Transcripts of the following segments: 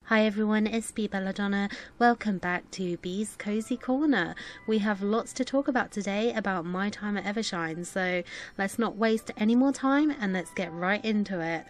Hi everyone, it's Bea Belladonna. Welcome back to Bea's Cozy Corner. We have lots to talk about today about my time at Evershine, so let's not waste any more time and let's get right into it.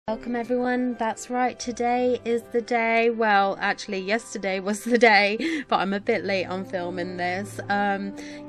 Welcome everyone, that's right, today is the day, well actually yesterday was the day, but I'm a bit late on filming this.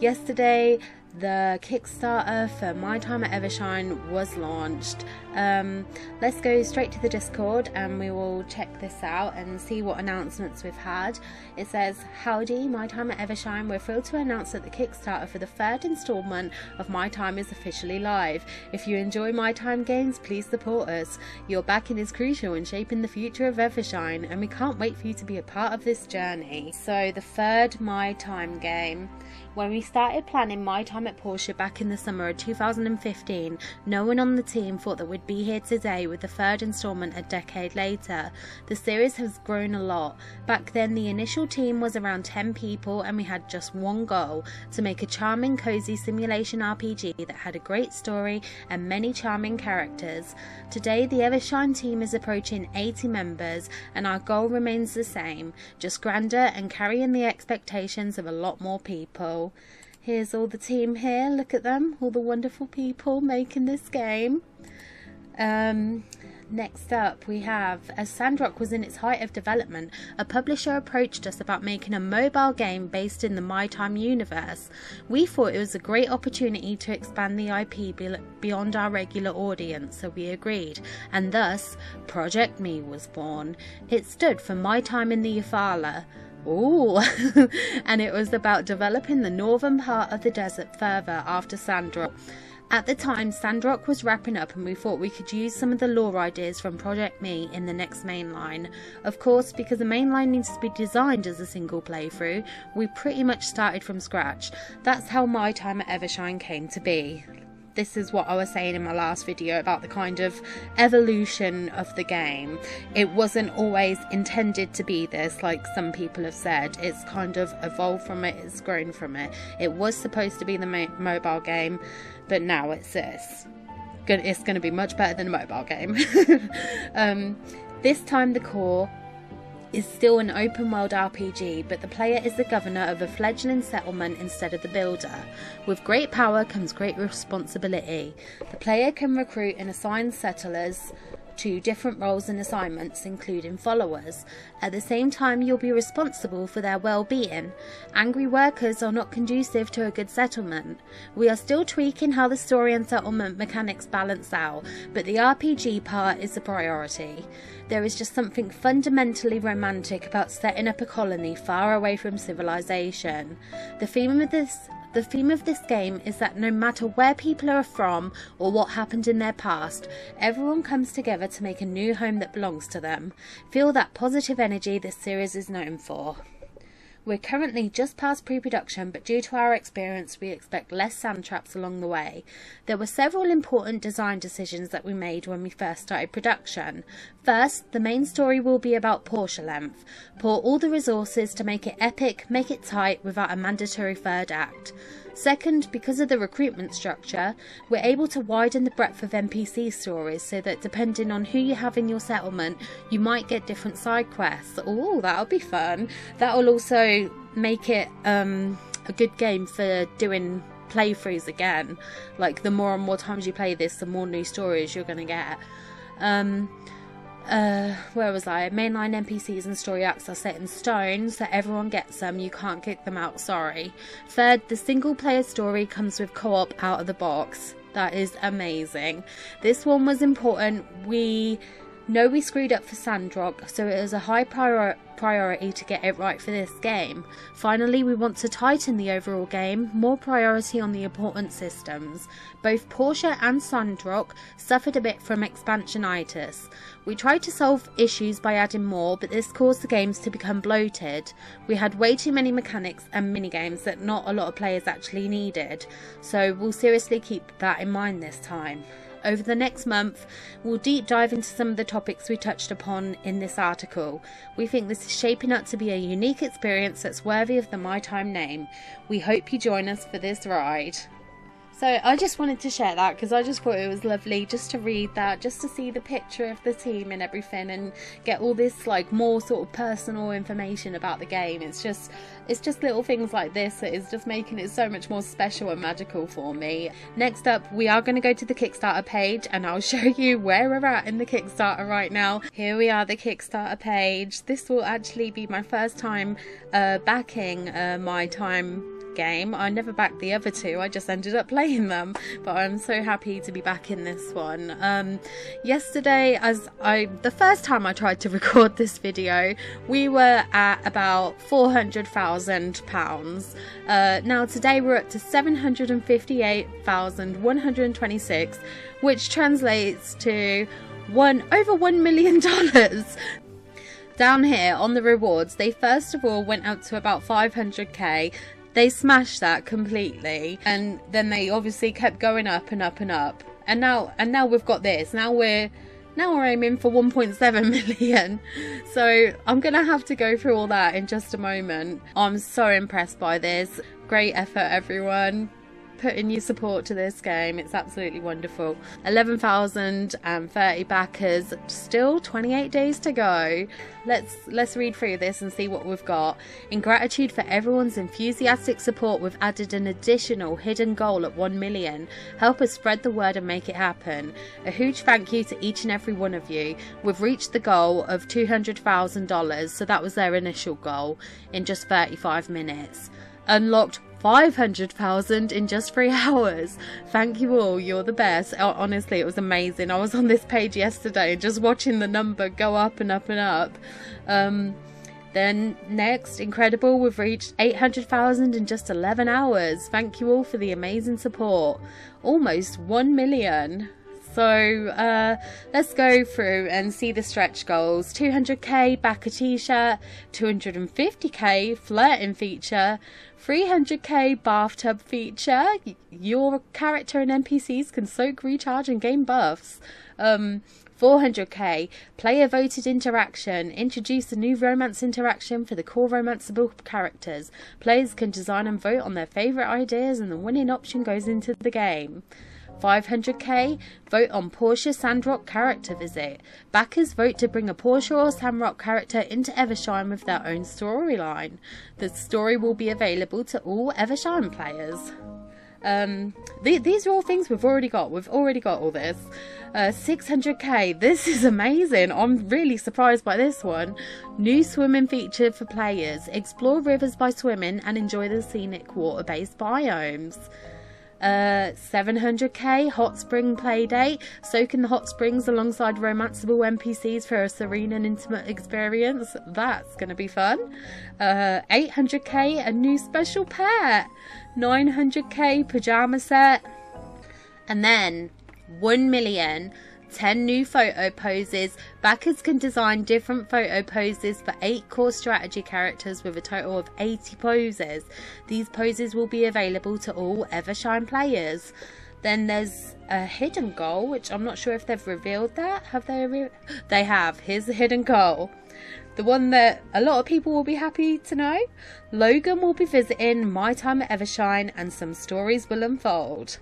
Yesterday the Kickstarter for My Time at Evershine was launched. Let's go straight to the Discord and we will check this out and see what announcements we've had. It says, "Howdy, My Time at Evershine. We're thrilled to announce that the Kickstarter for the third installment of My Time is officially live. If you enjoy My Time games, please support us. Your backing is crucial in shaping the future of Evershine and we can't wait for you to be a part of this journey." So the third My Time game. When we started planning My Time at Porsche back in the summer of 2015, no one on the team thought that we'd be here today with the third installment a decade later. The series has grown a lot. Back then the initial team was around 10 people and we had just one goal: to make a charming, cozy simulation RPG that had a great story and many charming characters. Today the Evershine team is approaching 80 members and our goal remains the same, just grander and carrying the expectations of a lot more people. Here's all the team here, look at them, all the wonderful people making this game. Next up we have, as Sandrock was in its height of development, a publisher approached us about making a mobile game based in the My Time universe. We thought it was a great opportunity to expand the IP beyond our regular audience, so we agreed, and thus Project Me was born. It stood for My Time in the Yafala. Ooh, and it was about developing the northern part of the desert further after Sandrock. At the time, Sandrock was wrapping up and we thought we could use some of the lore ideas from Project Me in the next mainline. Of course, because the mainline needs to be designed as a single playthrough, we pretty much started from scratch. That's how My Time at Evershine came to be. This is what I was saying in my last video about the kind of evolution of the game. It wasn't always intended to be this, like some people have said. It's kind of evolved from it, it's grown from it. It was supposed to be the mobile game, but now it's this. It's going to be much better than a mobile game. This time the core is still an open world RPG, but the player is the governor of a fledgling settlement instead of the builder. With great power comes great responsibility. The player can recruit and assign settlers to different roles and assignments, including followers. At the same time, you'll be responsible for their well-being. Angry workers are not conducive to a good settlement. We are still tweaking how the story and settlement mechanics balance out, but the RPG part is the priority. There is just something fundamentally romantic about setting up a colony far away from civilization. The theme of this game is that no matter where people are from or what happened in their past, everyone comes together to make a new home that belongs to them. Feel that positive energy this series is known for. We're currently just past pre-production, but due to our experience we expect less sand traps along the way. There were several important design decisions that we made when we first started production. First, the main story will be about Porsche length. Pour all the resources to make it epic, make it tight without a mandatory third act. Second, because of the recruitment structure, we're able to widen the breadth of NPC stories so that depending on who you have in your settlement, you might get different side quests. Oh, that'll be fun. That'll also make it a good game for doing playthroughs again. Like, the more and more times you play this, the more new stories you're going to get. Where was I? Mainline NPCs and story acts are set in stone, so everyone gets them, you can't kick them out, sorry. Third, the single player story comes with co-op out of the box. That is amazing. This one was important. We know we screwed up for Sandrock, so it is a high priority to get it right for this game. Finally, we want to tighten the overall game, more priority on the important systems. Both Porsche and Sandrock suffered a bit from expansionitis. We tried to solve issues by adding more, but this caused the games to become bloated. We had way too many mechanics and minigames that not a lot of players actually needed, so we'll seriously keep that in mind this time. Over the next month, we'll deep dive into some of the topics we touched upon in this article. We think this is shaping up to be a unique experience that's worthy of the My Time name. We hope you join us for this ride. So I just wanted to share that because I just thought it was lovely just to read that, just to see the picture of the team and everything, and get all this like more sort of personal information about the game. It's just little things like this that is just making it so much more special and magical for me. Next up, we are going to go to the Kickstarter page, and I'll show you where we're at in the Kickstarter right now. Here we are, the Kickstarter page. This will actually be my first time backing My Time game. I never backed the other two, I just ended up playing them, but I'm so happy to be back in this one. Yesterday, the first time I tried to record this video, we were at about £400,000. Now today we're up to 758,126, which translates to over $1 million. Down here on the rewards, they first of all went up to about 500k. They smashed that completely, and then they obviously kept going up and up and up, and now we've got this. Now we're aiming for 1.7 million. So I'm gonna have to go through all that in just a moment. I'm so impressed by this. Great effort, everyone. Putting your support to this game, it's absolutely wonderful. 11,030 backers, still 28 days to go. Let's read through this and see what we've got. In gratitude for everyone's enthusiastic support, we've added an additional hidden goal at 1 million. Help us spread the word and make it happen. A huge thank you to each and every one of you. We've reached the goal of $200,000, so that was their initial goal, in just 35 minutes. Unlocked 500,000 in just 3 hours. Thank you all, you're the best. Honestly, it was amazing. I was on this page yesterday just watching the number go up and up and up. Then next, incredible, we've reached 800,000 in just 11 hours. Thank you all for the amazing support. Almost 1 million. So let's go through and see the stretch goals. 200k back a t-shirt, 250k flirting feature, 300k bathtub feature. Your character and NPCs can soak, recharge and gain buffs. 400k player voted interaction. Introduce a new romance interaction for the core romanceable characters. Players can design and vote on their favourite ideas, and the winning option goes into the game. 500k, vote on Portia Sandrock character visit. Backers vote to bring a Portia or Sandrock character into Evershine with their own storyline. The story will be available to all Evershine players. These are all things we've already got. We've already got all this. 600k, this is amazing. I'm really surprised by this one. New swimming feature for players. Explore rivers by swimming and enjoy the scenic water-based biomes. 700k hot spring playdate. Soak in the hot springs alongside romanceable NPCs for a serene and intimate experience. That's gonna be fun. 800k a new special pet. 900k pajama set. And then 1 million 10 new photo poses. Backers can design different photo poses for 8 core strategy characters with a total of 80 poses. These poses will be available to all Evershine players. Then there's a hidden goal, which I'm not sure if they've revealed that. Have they? They have. Here's the hidden goal. The one that a lot of people will be happy to know. Logan will be visiting My Time at Evershine and some stories will unfold.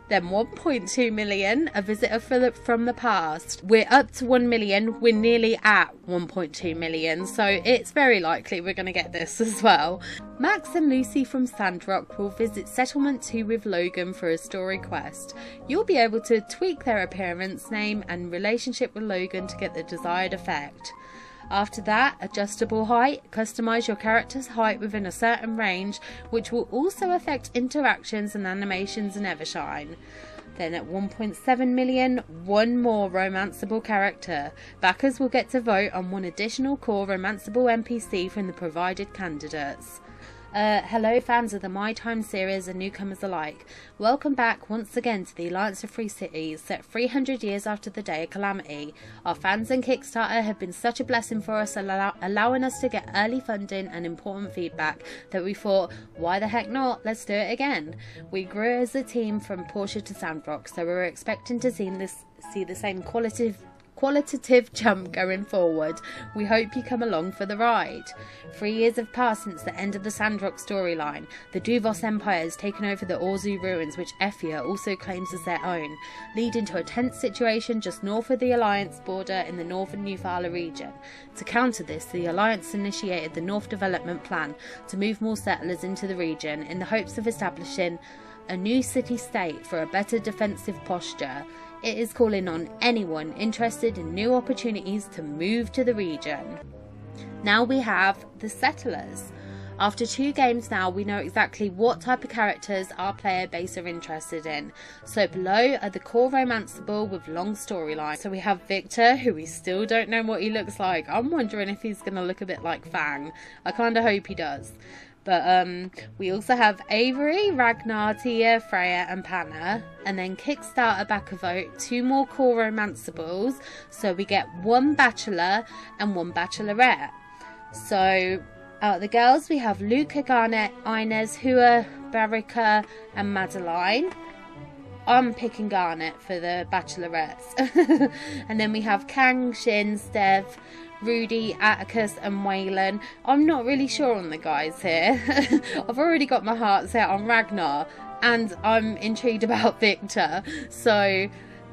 Then 1.2 million, a visitor from the past. We're up to 1 million, we're nearly at 1.2 million, so it's very likely we're going to get this as well. Max and Lucy from Sandrock will visit Settlement 2 with Logan for a story quest. You'll be able to tweak their appearance, name and relationship with Logan to get the desired effect. After that, adjustable height. Customise your character's height within a certain range, which will also affect interactions and animations in Evershine. Then at 1.7 million, one more romanceable character. Backers will get to vote on one additional core romanceable NPC from the provided candidates. Hello fans of the My Time series and newcomers alike. Welcome back once again to the Alliance of Free Cities, set 300 years after the Day of Calamity. Our fans and Kickstarter have been such a blessing for us, allowing us to get early funding and important feedback that we thought, why the heck not, let's do it again. We grew as a team from Portia to Sandrock, so we were expecting to see the same qualitative jump going forward. We hope you come along for the ride. 3 years have passed since the end of the Sandrock storyline. The Duvos Empire has taken over the Orzu ruins, which Effia also claims as their own, leading to a tense situation just north of the Alliance border in the northern Newfala region. To counter this, the Alliance initiated the North Development Plan to move more settlers into the region in the hopes of establishing a new city-state for a better defensive posture. It is calling on anyone interested in new opportunities to move to the region. Now we have the settlers. After 2 games now, we know exactly what type of characters our player base are interested in. So below are the core romanceable with long storylines. So we have Victor, who we still don't know what he looks like. I'm wondering if he's going to look a bit like Fang. I kind of hope he does. But we also have Avery, Ragnar, Tia, Freya and Panna. And then Kickstarter back a vote, 2 more core romanceables. So we get 1 bachelor and 1 bachelorette. So out of the girls we have Luca, Garnet, Inez, Hua, Barika and Madeline. I'm picking Garnet for the bachelorettes. And then we have Kang, Shin, Stev, Rudy, Atticus and Waylon. I'm not really sure on the guys here. I've already got my heart set on Ragnar and I'm intrigued about Victor. So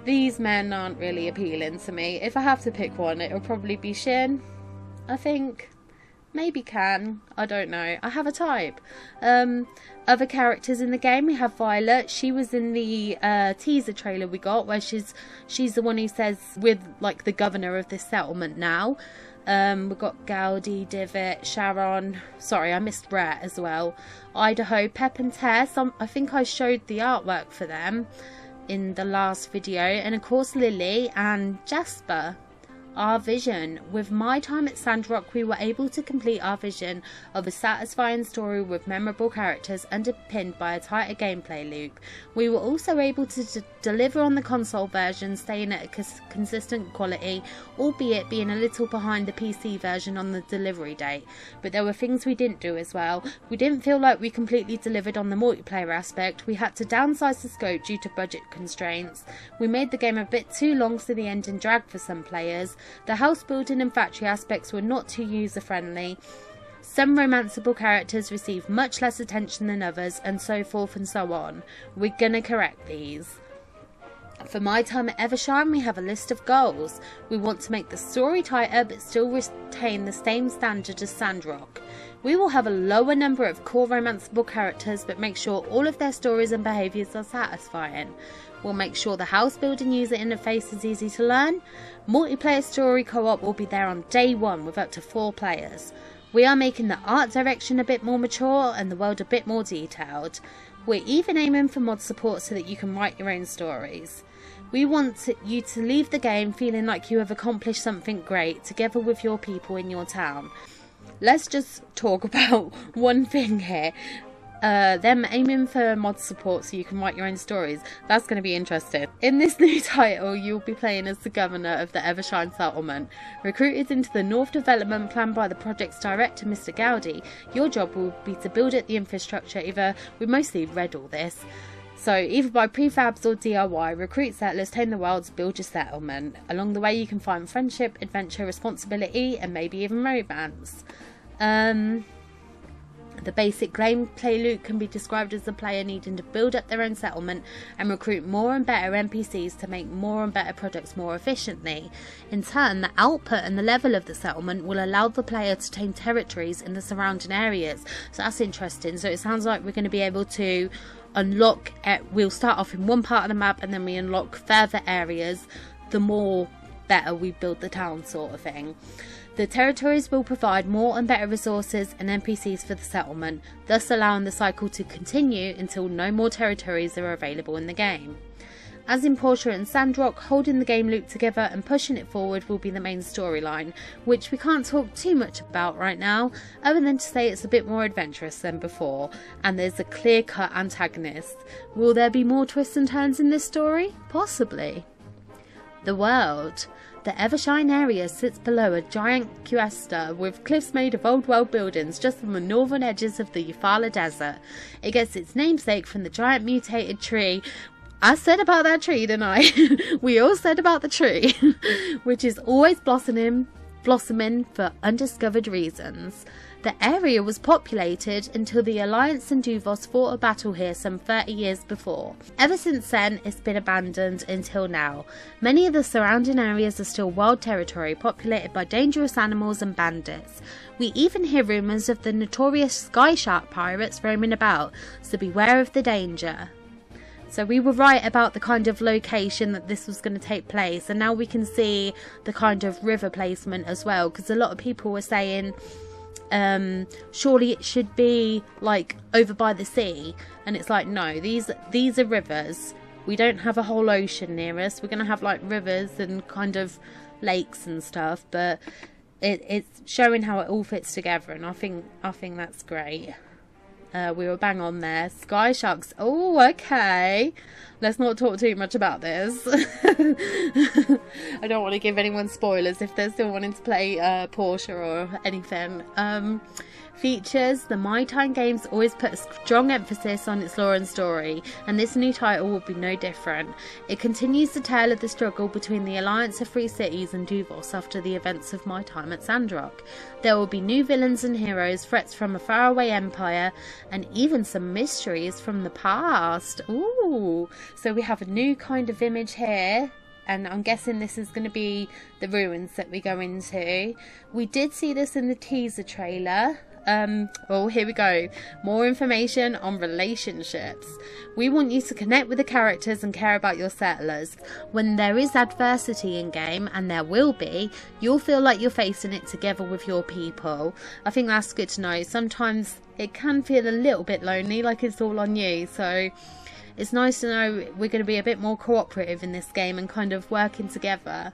these men aren't really appealing to me. If I have to pick one, it'll probably be Shin, I think. Maybe Can, I don't know. I have a type. Other characters in the game, we have Violet. She was in the teaser trailer we got, where she's the one who says we're like the governor of this settlement now. We've got Gaudi, Divot, Sharon. Sorry, I missed Brett as well. Idaho, Pep and Tess. I think I showed the artwork for them in the last video. And of course Lily and Jasper. Our vision. With my time at Sandrock, we were able to complete our vision of a satisfying story with memorable characters underpinned by a tighter gameplay loop. We were also able to deliver on the console version, staying at a consistent quality, albeit being a little behind the PC version on the delivery date. But there were things we didn't do as well. We didn't feel like we completely delivered on the multiplayer aspect. We had to downsize the scope due to budget constraints. We made the game a bit too long, so the ending dragged for some players. The house building and factory aspects were not too user friendly. Some romanceable characters received much less attention than others, and so forth and so on. We're gonna correct these. For my time at Evershine, we have a list of goals. We want to make the story tighter but still retain the same standard as Sandrock. We will have a lower number of core romanceable characters but make sure all of their stories and behaviours are satisfying. We'll make sure the house building user interface is easy to learn. Multiplayer story co-op will be there on day 1 with up to 4 players. We are making the art direction a bit more mature and the world a bit more detailed. We're even aiming for mod support so that you can write your own stories. We want you to leave the game feeling like you have accomplished something great together with your people in your town. Let's just talk about one thing here. Them aiming for mod support so you can write your own stories. That's going to be interesting. In this new title, you'll be playing as the governor of the Evershine settlement. Recruited into the North Development Plan by the project's director, Mr. Gaudi, your job will be to build up the infrastructure. We mostly read all this. So either by prefabs or DIY, recruit settlers, tame the wilds, build your settlement. Along the way you can find friendship, adventure, responsibility and maybe even romance. The basic gameplay loop can be described as the player needing to build up their own settlement and recruit more and better NPCs to make more and better products more efficiently. In turn, the output and the level of the settlement will allow the player to tame territories in the surrounding areas. So that's interesting. So it sounds like we're going to be able to unlock, we'll start off in one part of the map and then we unlock further areas the more better we build the town, sort of thing. The territories will provide more and better resources and NPCs for the settlement, thus allowing the cycle to continue until no more territories are available in the game. As in Portia and Sandrock, holding the game loop together and pushing it forward will be the main storyline, which we can't talk too much about right now, other than to say it's a bit more adventurous than before, and there's a clear-cut antagonist. Will there be more twists and turns in this story? Possibly. The world. The Evershine area sits below a giant cuesta with cliffs made of old world buildings just on the northern edges of the Yufala Desert. It gets its namesake from the giant mutated tree I said about that tree, didn't I? We all said about the tree, which is always blossoming for undiscovered reasons. The area was populated until the Alliance and Duvos fought a battle here some 30 years before. Ever since then, it's been abandoned until now. Many of the surrounding areas are still wild territory, populated by dangerous animals and bandits. We even hear rumours of the notorious sky shark pirates roaming about, so beware of the danger. So we were right about the kind of location that this was going to take place, and now we can see the kind of river placement as well, because a lot of people were saying surely it should be like over by the sea, and it's like, no, these are rivers. We don't have a whole ocean near us. We're going to have like rivers and kind of lakes and stuff, but it's showing how it all fits together, and I think that's great. We were bang on there. Sky sharks. Oh, okay. Let's not talk too much about this. I don't want to give anyone spoilers if they're still wanting to play Portia or anything. Features. The My Time games always put a strong emphasis on its lore and story, and this new title will be no different. It continues the tale of the struggle between the Alliance of Free Cities and Duvos after the events of My Time at Sandrock. There will be new villains and heroes, threats from a faraway empire, and even some mysteries from the past. Ooh, so we have a new kind of image here, and I'm guessing this is going to be the ruins that we go into. We did see this in the teaser trailer. Well, here we go. More information on relationships. We want you to connect with the characters and care about your settlers. When there is adversity in game, and there will be, you'll feel like you're facing it together with your people. I think that's good to know. Sometimes it can feel a little bit lonely, like it's all on you, so it's nice to know we're going to be a bit more cooperative in this game and kind of working together.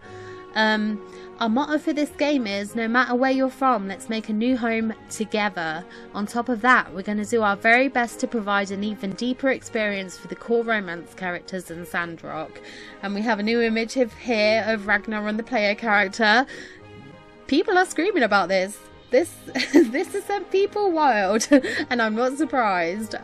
Our motto for this game is, no matter where you're from, let's make a new home together. On top of that, we're going to do our very best to provide an even deeper experience for the core romance characters in Sandrock. And we have a new image here of Ragnar and the player character. People are screaming about this. This has sent people wild, and I'm not surprised.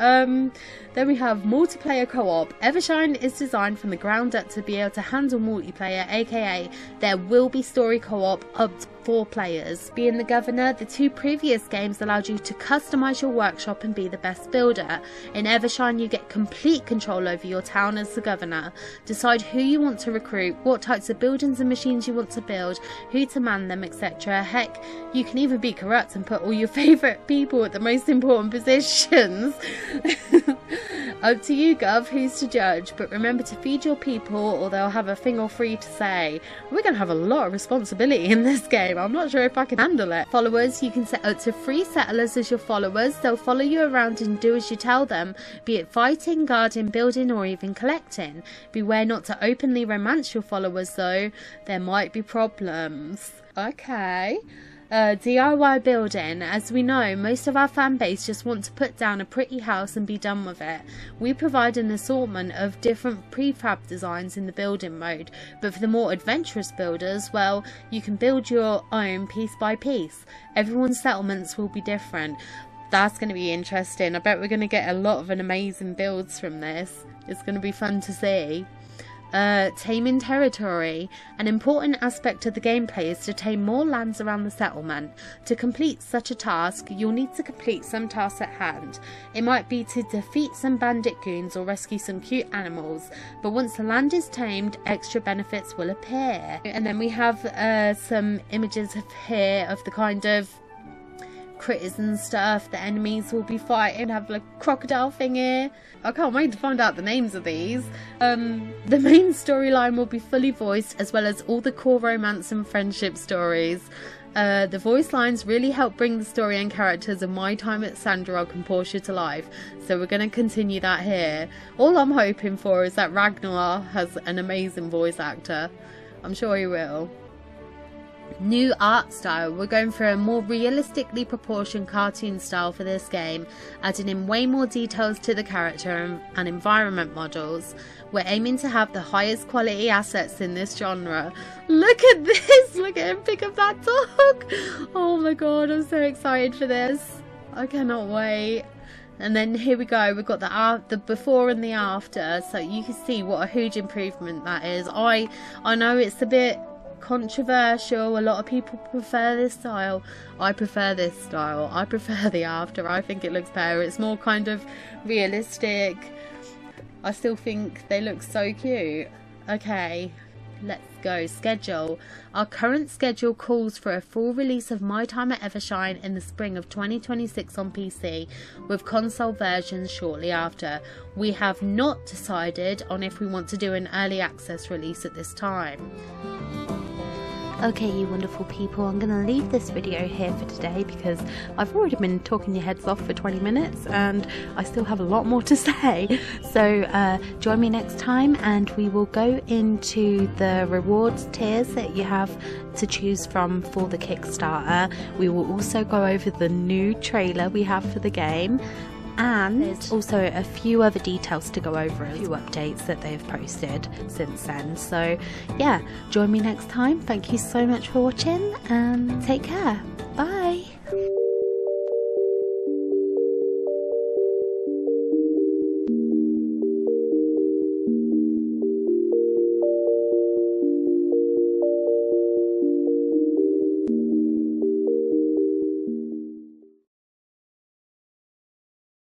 Then we have multiplayer co-op. Evershine is designed from the ground up to be able to handle multiplayer, aka there will be story co-op up to 4 players. Being the governor, the 2 previous games allowed you to customize your workshop and be the best builder. In Evershine, you get complete control over your town as the governor. Decide who you want to recruit, what types of buildings and machines you want to build, who to man them, etc. Heck, you can even be corrupt and put all your favourite people at the most important positions. Up to you, Gov, who's to judge, but remember to feed your people or they'll have a thing or three to say. We're going to have a lot of responsibility in this game. I'm not sure if I can handle it. Followers, you can set up to 3 settlers as your followers. They'll follow you around and do as you tell them, be it fighting, guarding, building, or even collecting. Beware not to openly romance your followers though. There might be problems. Okay. DIY building. As we know, most of our fan base just want to put down a pretty house and be done with it. We provide an assortment of different prefab designs in the building mode, but for the more adventurous builders, well, you can build your own piece by piece. Everyone's settlements will be different. That's going to be interesting. I bet we're going to get a lot of amazing builds from this. It's going to be fun to see. Taming territory. An important aspect of the gameplay is to tame more lands around the settlement. To complete such a task, you'll need to complete some tasks at hand. It might be to defeat some bandit goons or rescue some cute animals, but once the land is tamed, extra benefits will appear. And then we have some images here of the kind of critters and stuff the enemies will be fighting. Have a crocodile thing here. I can't wait to find out the names of these. The main storyline will be fully voiced, as well as all the core romance and friendship stories. The voice lines really help bring the story and characters of My Time at Sandrock and Portia to life, so we're going to continue that here. All I'm hoping for is that Ragnar has an amazing voice actor. I'm sure he will. New art style. We're going for a more realistically proportioned cartoon style for this game, adding in way more details to the character and environment models. We're aiming to have the highest quality assets in this genre. Look at this! Look at him pick up that dog! Oh my god, I'm so excited for this. I cannot wait. And then here we go, we've got the before and the after, so you can see what a huge improvement that is. I know it's a bit controversial, a lot of people prefer this style. I prefer this style. I prefer the after. I think it looks better. It's more kind of realistic. I still think they look so cute. Okay, let's go. Schedule. Our current schedule calls for a full release of My Time at Evershine in the spring of 2026 on PC, with console versions shortly after. We have not decided on if we want to do an early access release at this time. Okay, you wonderful people, I'm going to leave this video here for today because I've already been talking your heads off for 20 minutes and I still have a lot more to say. So join me next time and we will go into the rewards tiers that you have to choose from for the Kickstarter. We will also go over the new trailer we have for the game, and there's also a few other details to go over, a few updates that they've posted since then. So yeah, join me next time. Thank you so much for watching and take care. Bye.